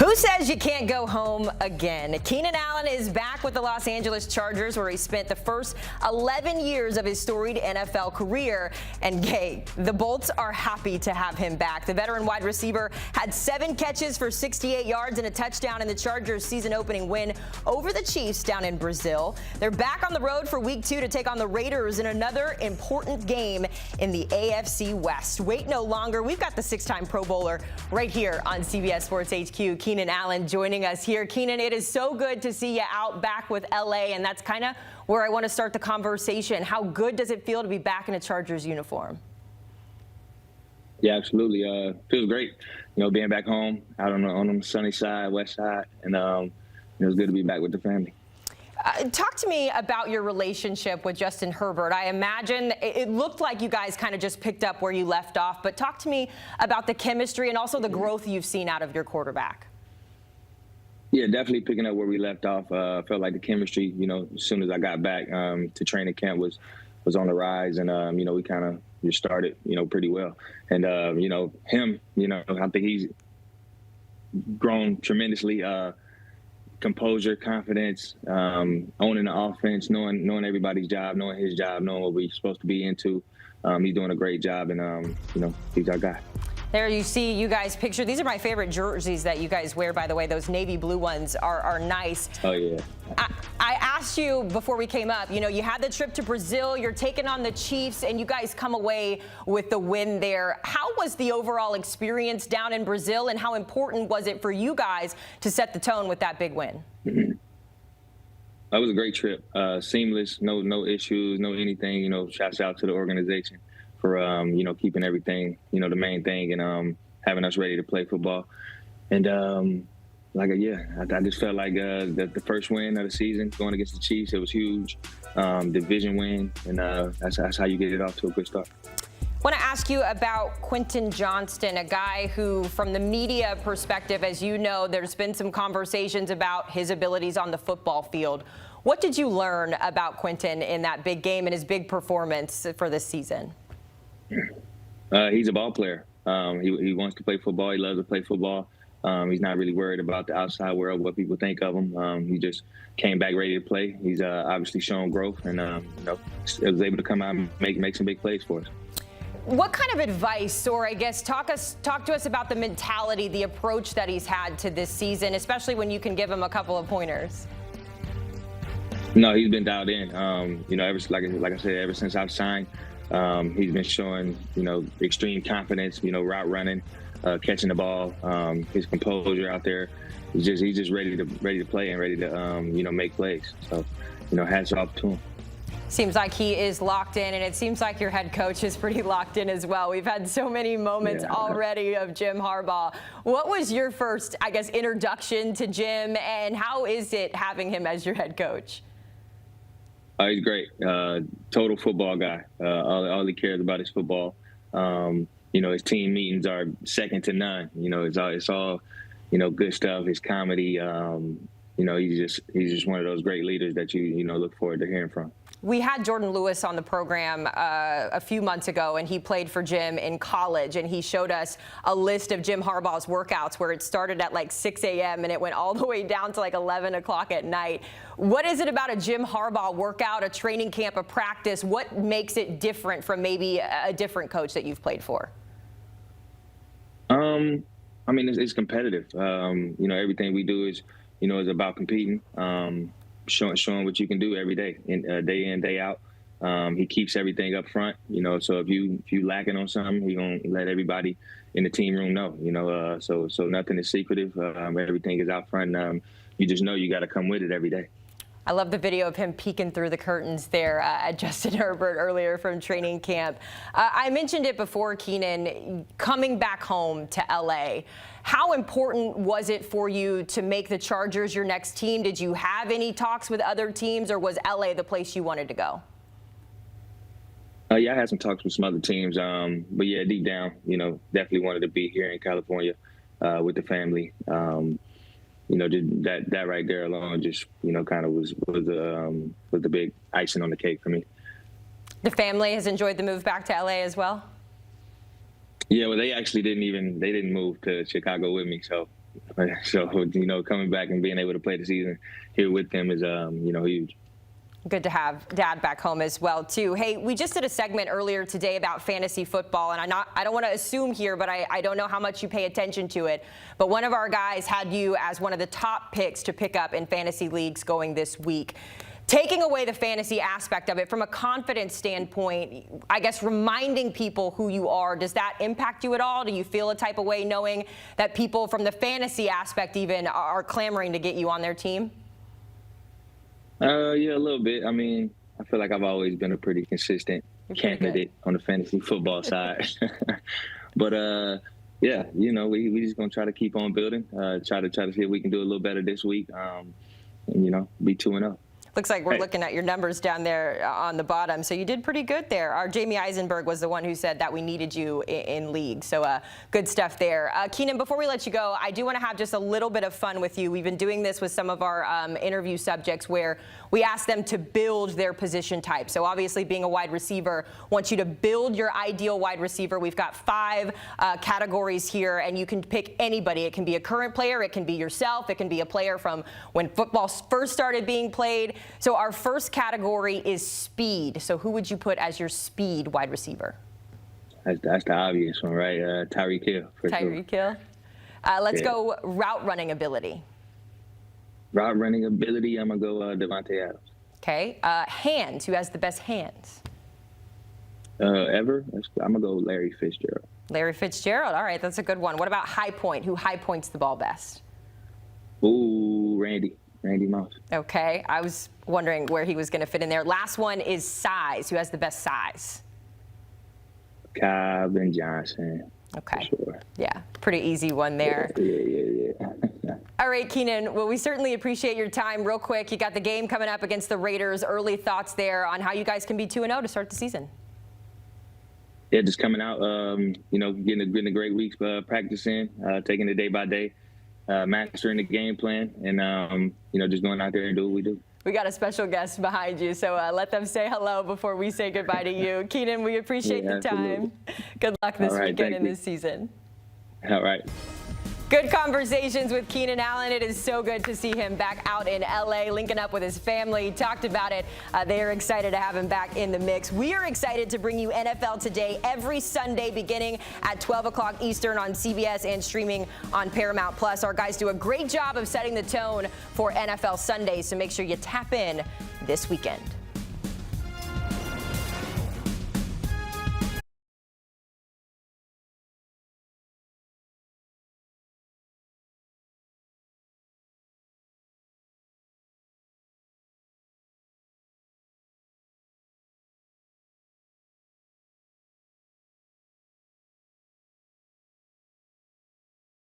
Who says you can't go home again? Keenan Allen is back with the Los Angeles Chargers, where he spent the first 11 years of his storied NFL career. And the Bolts are happy to have him back. The veteran wide receiver had 7 catches for 68 yards and a touchdown in the Chargers' season-opening win over the Chiefs down in Brazil. They're back on the road for Week 2 to take on the Raiders in another important game in the AFC West. Wait no longer. We've got the 6-time Pro Bowler right here on CBS Sports HQ. Keenan Allen joining us here. Keenan, it is so good to see you out back with LA, and that's kind of where I want to start the conversation. How good does it feel to be back in a Chargers uniform? Yeah, absolutely. Feels great, being back home out on the sunny side, west side, and it was good to be back with the family. Talk to me about your relationship with Justin Herbert. I imagine it looked like you guys kind of just picked up where you left off, but talk to me about the chemistry and also the growth you've seen out of your quarterback. Yeah, definitely picking up where we left off. Felt like the chemistry, as soon as I got back to training camp was on the rise, and we kind of just started, pretty well. And him, I think he's grown tremendously. Composure, confidence, owning the offense, knowing everybody's job, knowing his job, knowing what we're supposed to be into. He's doing a great job, and he's our guy. There you see you guys picture. These are my favorite jerseys that you guys wear, by the way. Those navy blue ones are nice. Oh, yeah. I asked you before we came up, you had the trip to Brazil, you're taking on the Chiefs, and you guys come away with the win there. How was the overall experience down in Brazil, and how important was it for you guys to set the tone with that big win? That was a great trip. Seamless, no issues, no anything. Shouts out to the organization for, keeping everything, the main thing, and having us ready to play football. And, I just felt like the first win of the season going against the Chiefs, it was huge. Division win, and that's how you get it off to a good start. I want to ask you about Quentin Johnston, a guy who, from the media perspective, as you know, there's been some conversations about his abilities on the football field. What did you learn about Quentin in that big game and his big performance for this season? He's a ball player. He wants to play football. He loves to play football. He's not really worried about the outside world, what people think of him. He just came back ready to play. He's obviously shown growth, and was able to come out and make some big plays for us. What kind of advice, or I guess talk to us about the mentality, the approach that he's had to this season, especially when you can give him a couple of pointers? No, he's been dialed in. Like I said, ever since I've signed, he's been showing, extreme confidence, route running, catching the ball, his composure out there. He's just ready to play and ready to, make plays. So, hats off to him. Seems like he is locked in, and it seems like your head coach is pretty locked in as well. We've had so many moments already of Jim Harbaugh. What was your first, introduction to Jim, and how is it having him as your head coach? He's great. Total football guy. All he cares about is football. His team meetings are second to none. It's all good stuff. His comedy. He's just one of those great leaders that you look forward to hearing from. We had Jordan Lewis on the program a few months ago, and he played for Jim in college, and he showed us a list of Jim Harbaugh's workouts where it started at 6 a.m. and it went all the way down to 11 o'clock at night. What is it about a Jim Harbaugh workout, a training camp, a practice? What makes it different from maybe a different coach that you've played for? It's competitive. Everything we do is about competing. Showing what you can do every day, day in, day out. He keeps everything up front, so if you lacking on something, he gonna let everybody in the team room know, so nothing is secretive. Everything is out front. You just know you got to come with it every day. I love the video of him peeking through the curtains there at Justin Herbert earlier from training camp. I mentioned it before, Keenan, coming back home to LA. How important was it for you to make the Chargers your next team? Did you have any talks with other teams, or was LA the place you wanted to go? Yeah, I had some talks with some other teams. But yeah, deep down, definitely wanted to be here in California with the family. That right there alone just, kind of was the big icing on the cake for me. The family has enjoyed the move back to LA as well? Yeah, well, they actually didn't move to Chicago with me. So So, coming back and being able to play the season here with them is, huge. Good to have Dad back home as well, too. Hey, we just did a segment earlier today about fantasy football, and I don't want to assume here, but I don't know how much you pay attention to it. But one of our guys had you as one of the top picks to pick up in fantasy leagues going this week. Taking away the fantasy aspect of it, from a confidence standpoint, I guess reminding people who you are, does that impact you at all? Do you feel a type of way knowing that people from the fantasy aspect even are clamoring to get you on their team? Yeah, a little bit. I mean, I feel like I've always been a pretty consistent candidate on the fantasy football side. But yeah, we just gonna try to keep on building. Try to see if we can do a little better this week. And be 2-0. Looks like we're looking at your numbers down there on the bottom. So you did pretty good there. Our Jamie Eisenberg was the one who said that we needed you in league. So good stuff there. Keenan, before we let you go, I do want to have just a little bit of fun with you. We've been doing this with some of our interview subjects where we ask them to build their position type. So obviously being a wide receiver, want you to build your ideal wide receiver. We've got 5 categories here, and you can pick anybody. It can be a current player. It can be yourself. It can be a player from when football first started being played. So our first category is speed. So who would you put as your speed wide receiver? That's the obvious one, right? Tyreek Hill. Tyreek Hill. Let's go route running ability. Route running ability, I'm going to go Devontae Adams. Okay. Hands. Who has the best hands? Ever? I'm going to go Larry Fitzgerald. Larry Fitzgerald. All right. That's a good one. What about high point? Who high points the ball best? Ooh, Randy Moss. Okay. I was wondering where he was going to fit in there. Last one is size. Who has the best size? Quentin Johnston. Okay. Sure. Yeah. Pretty easy one there. Yeah. All right, Keenan. Well, we certainly appreciate your time. Real quick, you got the game coming up against the Raiders. Early thoughts there on how you guys can be 2-0 to start the season. Yeah, just coming out, getting a great week practicing, taking it day by day, mastering the game plan, and, just going out there and do what we do. We got a special guest behind you, so let them say hello before we say goodbye to you. Keenan, we appreciate the time. Good luck this weekend and this season. All right. Good conversations with Keenan Allen. It is so good to see him back out in L.A., linking up with his family. Talked about it. They are excited to have him back in the mix. We are excited to bring you NFL Today every Sunday beginning at 12 o'clock Eastern on CBS and streaming on Paramount+. Our guys do a great job of setting the tone for NFL Sundays, so make sure you tap in this weekend.